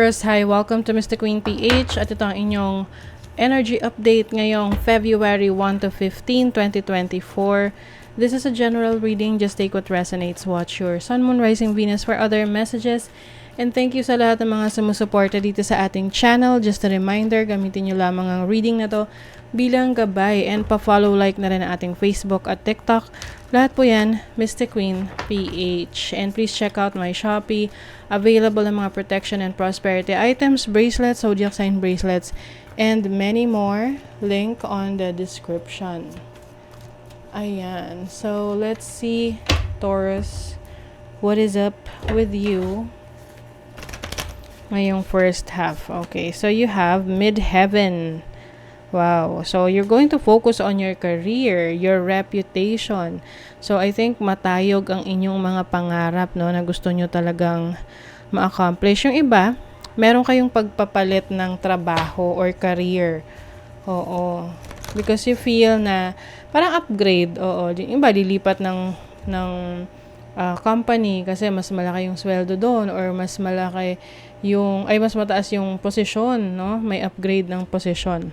Taurus, hi! Welcome to Mr. Queen PH at ito ang inyong energy update ngayong February 1 to 15, 2024. This is a general reading. Just take what resonates. Watch your Sun, Moon, Rising, Venus for other messages. And thank you sa lahat ng mga sumusuporta dito sa ating channel. Just a reminder, gamitin nyo lamang ang reading na to bilang gabay and pa-follow like na rin ang ating Facebook at TikTok. Lahat po yan, Mr. Queen PH. And please check out my Shopee. Available ang mga protection and prosperity items, bracelets, zodiac sign bracelets, and many more. Link on the description. Ayan. So, let's see, Taurus, what is up with you ngayong first half. Okay, so you have midheaven. Wow. So, you're going to focus on your career, your reputation. So, I think matayog ang inyong mga pangarap, no, na gusto nyo talagang ma-accomplish. Yung iba, meron kayong pagpapalit ng trabaho or career. Oo. Because you feel na parang upgrade. Oo. Yung iba, lilipat ng company kasi mas malaki yung sweldo doon or mas malaki mas mataas yung posisyon, no? May upgrade ng posisyon.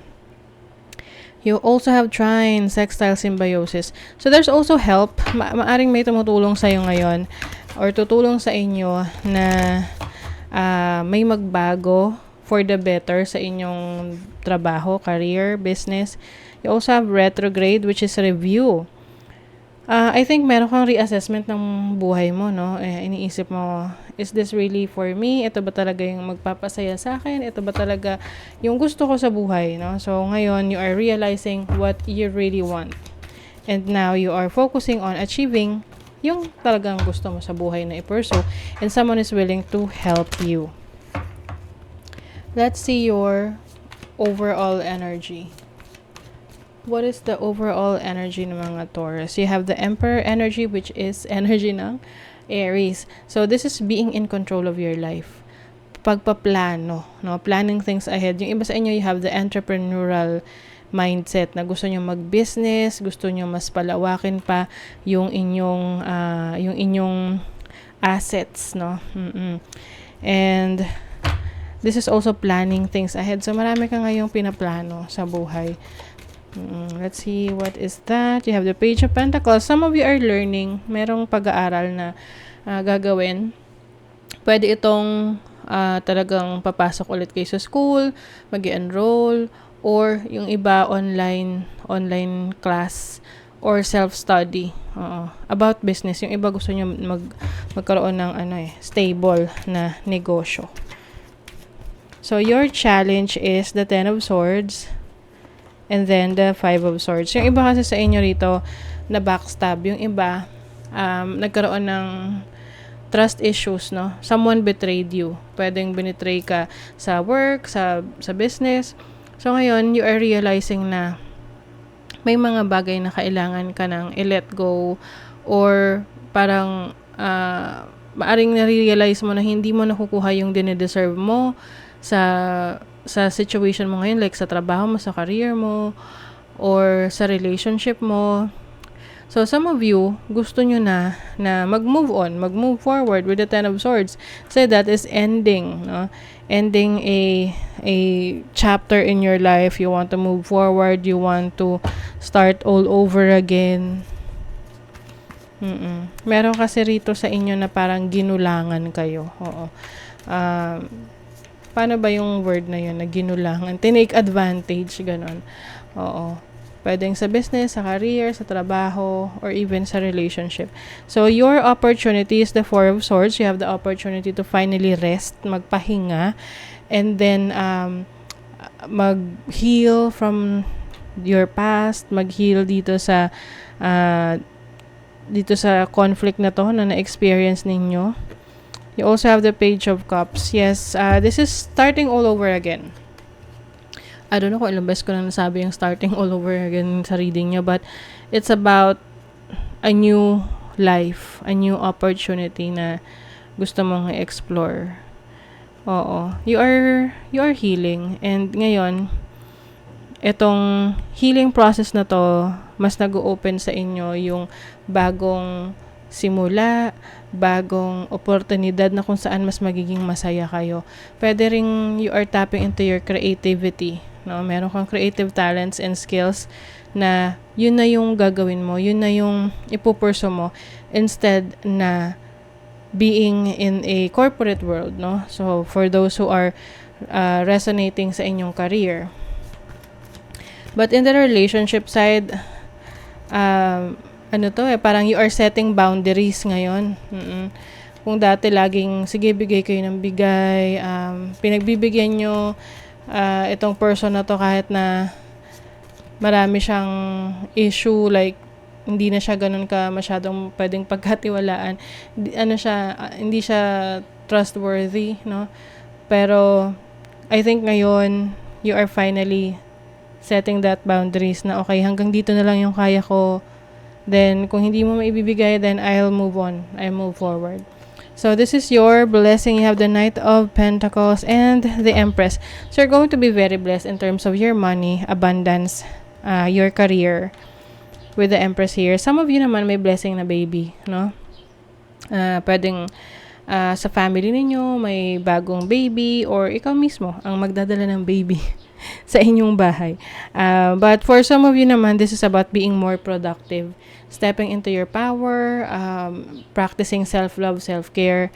You also have trine, sextile, symbiosis. So, there's also help. Maaring may tumutulong sa'yo ngayon or tutulong sa inyo na may magbago for the better sa inyong trabaho, career, business. You also have retrograde, which is review. I think meron kang reassessment ng buhay mo, no? Iniisip mo, is this really for me? Ito ba talaga yung magpapasaya sa akin? Ito ba talaga yung gusto ko sa buhay, no? So, ngayon, you are realizing what you really want. And now, you are focusing on achieving yung talagang gusto mo sa buhay na i-pursue. And someone is willing to help you. Let's see your overall energy. What is the overall energy ng mga Taurus? You have the Emperor energy, which is energy ng Aries. So, this is being in control of your life. Pagpaplano, no? Planning things ahead. Yung iba sa inyo, you have the entrepreneurial mindset na gusto nyo mag-business, gusto nyo mas palawakin pa yung inyong assets, no? And this is also planning things ahead. So, marami ka ngayong pinaplano sa buhay. Let's see, what is that? You have the Page of Pentacles. Some of you are learning. Merong pag-aaral na gagawin. Pwede itong talagang papasok ulit kayo sa school, mag-enroll, or yung iba online class or self-study about business. Yung iba gusto nyo magkaroon ng stable na negosyo. So, your challenge is the Ten of Swords and then the Five of Swords. Yung iba kasi sa inyo rito na backstab. Yung iba, nagkaroon ng trust issues, no? Someone betrayed you. Pwedeng binitray ka sa work, sa business. So, ngayon, you are realizing na may mga bagay na kailangan ka nang i-let go or parang maaring na-realize mo na hindi mo nakukuha yung dine-deserve mo sa situation mo ngayon, like sa trabaho mo, sa career mo, or sa relationship mo. So, some of you, gusto nyo na mag-move on, mag-move forward with the Ten of Swords. So, that is ending, no? Ending a chapter in your life. You want to move forward. You want to start all over again. Meron kasi rito sa inyo na parang ginulangan kayo. Oo. Paano ba yung word na yun, na ginulangan? Tinake advantage, ganon. Oo. Pwedeng sa business, sa career, sa trabaho, or even sa relationship. So, your opportunity is the Four of Swords. You have the opportunity to finally rest, magpahinga, and then mag-heal from your past, mag-heal dito sa conflict na to na na-experience ninyo. You also have the Page of Cups. Yes, this is starting all over again. I don't know kung ilang beses ko na nasabi yung starting all over again sa reading nyo, but it's about a new life, a new opportunity na gusto mong i-explore. Oo. You are healing. And ngayon, itong healing process na to, mas nag-open sa inyo yung bagong simula, bagong oportunidad na kung saan mas magiging masaya kayo. Pwede ring you are tapping into your creativity, no? Meron kang creative talents and skills na yun na yung gagawin mo, yun na yung ipupurso mo instead na being in a corporate world, no? So for those who are resonating sa inyong career. But in the relationship side, parang you are setting boundaries ngayon. Kung dati laging, sige, bigay kayo ng bigay, pinagbibigyan nyo itong person na to kahit na marami siyang issue, like, hindi na siya ganun ka masyadong pwedeng pagkatiwalaan. Hindi siya trustworthy, no? Pero, I think ngayon, you are finally setting that boundaries na okay, hanggang dito na lang yung kaya ko. Then, kung hindi mo maibibigay, then I'll move on. I'll move forward. So, this is your blessing. You have the Knight of Pentacles and the Empress. So, you're going to be very blessed in terms of your money, abundance, your career with the Empress here. Some of you naman may blessing na baby, no? Pwedeng sa family ninyo, may bagong baby or ikaw mismo ang magdadala ng baby sa inyong bahay. But for some of you naman, this is about being more productive, stepping into your power, practicing self-love, self-care,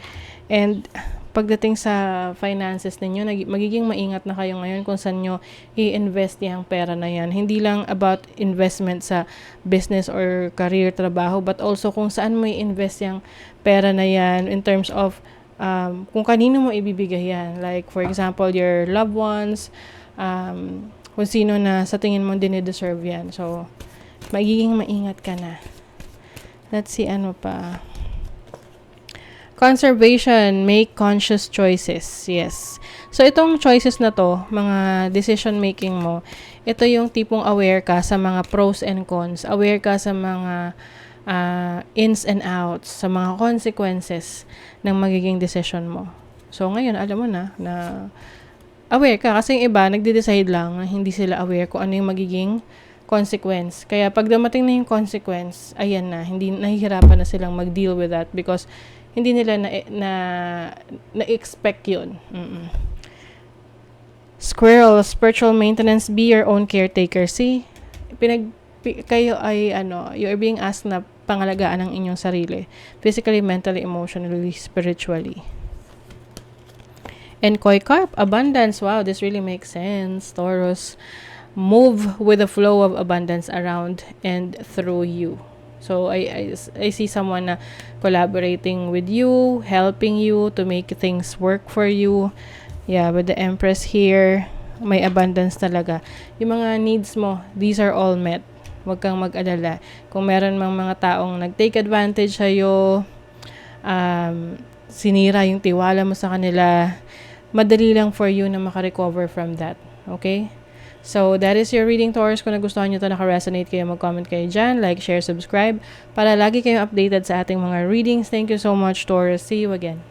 and pagdating sa finances ninyo, magiging maingat na kayo ngayon kung saan nyo i-invest yung pera na yan. Hindi lang about investment sa business or career, trabaho, but also kung saan mo i-invest yung pera na yan in terms of kung kanino mo ibibigay yan. Like, for example, your loved ones, kung sino na sa tingin mo dinideserve yan. So, magiging maingat ka na. Let's see, ano pa. Conservation, make conscious choices. Yes. So, itong choices na to, mga decision making mo, ito yung tipong aware ka sa mga pros and cons. Aware ka sa mga ins and outs, sa mga consequences ng magiging decision mo. So, ngayon, alam mo na aware ka. Kasi yung iba, nagde-decide lang na hindi sila aware kung ano yung magiging consequence. Kaya pag dumating na yung consequence, ayan na, hindi nahihirapan na silang mag-deal with that because hindi nila na-expect yun. Squirrel, spiritual maintenance, be your own caretaker. See, kayo ay you are being asked na pangalagaan ang inyong sarili. Physically, mentally, emotionally, spiritually. And Koi Carp, abundance. Wow, this really makes sense. Taurus, move with the flow of abundance around and through you. So, I see someone na collaborating with you, helping you to make things work for you. Yeah, with the Empress here, may abundance talaga. Yung mga needs mo, these are all met. Huwag kang mag-alala. Kung meron mang mga taong nag-take advantage sa'yo, sinira yung tiwala mo sa kanila, madali lang for you na makarecover from that. Okay? So, that is your reading, Taurus. Kung nagustuhan nyo ito, naka-resonate kayo, mag-comment kayo dyan, like, share, subscribe, para lagi kayong updated sa ating mga readings. Thank you so much, Taurus. See you again.